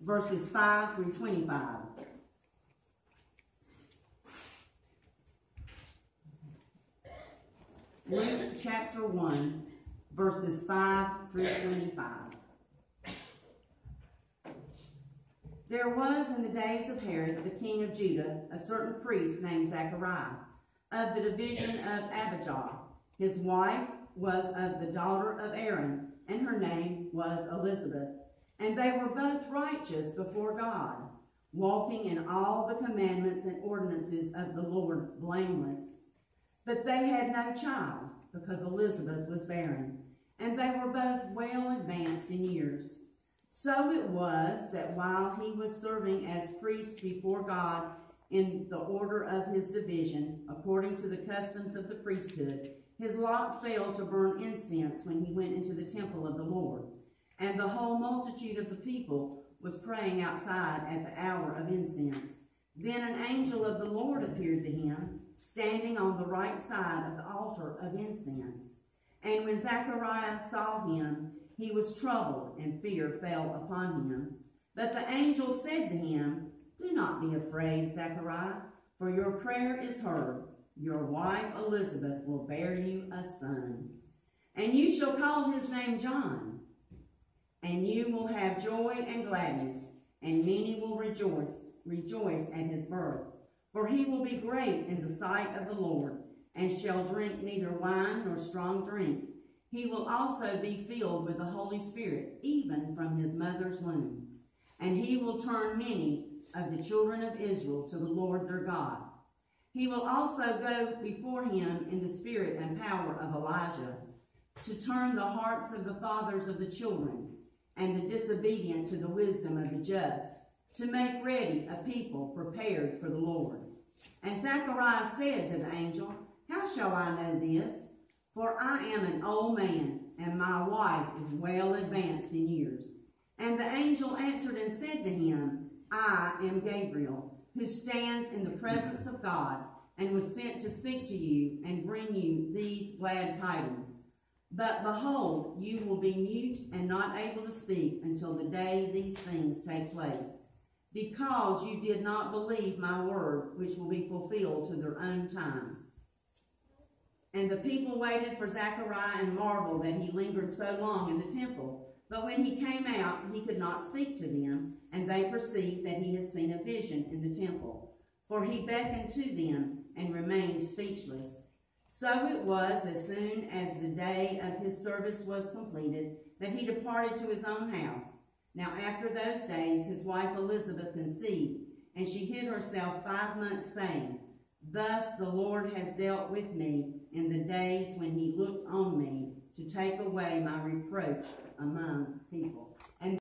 verses 5 through 25. Luke chapter 1, verses 5 through 25. There was in the days of Herod, the king of Judah, a certain priest named Zachariah, of the division of Abijah. His wife was of the daughter of Aaron, and her name was Elizabeth. And they were both righteous before God, walking in all the commandments and ordinances of the Lord blameless. But they had no child, because Elizabeth was barren, and they were both well advanced in years. So it was that while he was serving as priest before God in the order of his division, according to the customs of the priesthood, his lot fell to burn incense when he went into the temple of the Lord. And the whole multitude of the people was praying outside at the hour of incense. Then an angel of the Lord appeared to him, standing on the right side of the altar of incense. And when Zachariah saw him, he was troubled, and fear fell upon him. But the angel said to him, "Do not be afraid, Zachariah, for your prayer is heard. Your wife Elizabeth will bear you a son, and you shall call his name John. And you will have joy and gladness, and many will rejoice at his birth. For he will be great in the sight of the Lord, and shall drink neither wine nor strong drink. He will also be filled with the Holy Spirit, even from his mother's womb. And he will turn many of the children of Israel to the Lord their God. He will also go before him in the spirit and power of Elijah, to turn the hearts of the fathers of the children, and the disobedient to the wisdom of the just, to make ready a people prepared for the Lord." And Zachariah said to the angel, "How shall I know this? For I am an old man, and my wife is well advanced in years." And the angel answered and said to him, "I am Gabriel, who stands in the presence of God, and was sent to speak to you and bring you these glad tidings. But behold, you will be mute and not able to speak until the day these things take place, because you did not believe my word, which will be fulfilled to their own time." And the people waited for Zachariah and marveled that he lingered so long in the temple. But when he came out, he could not speak to them, and they perceived that he had seen a vision in the temple. For he beckoned to them and remained speechless. So it was, as soon as the day of his service was completed, that he departed to his own house. Now after those days his wife Elizabeth conceived, and she hid herself 5 months, saying, "Thus the Lord has dealt with me in the days when he looked on me to take away my reproach among people." And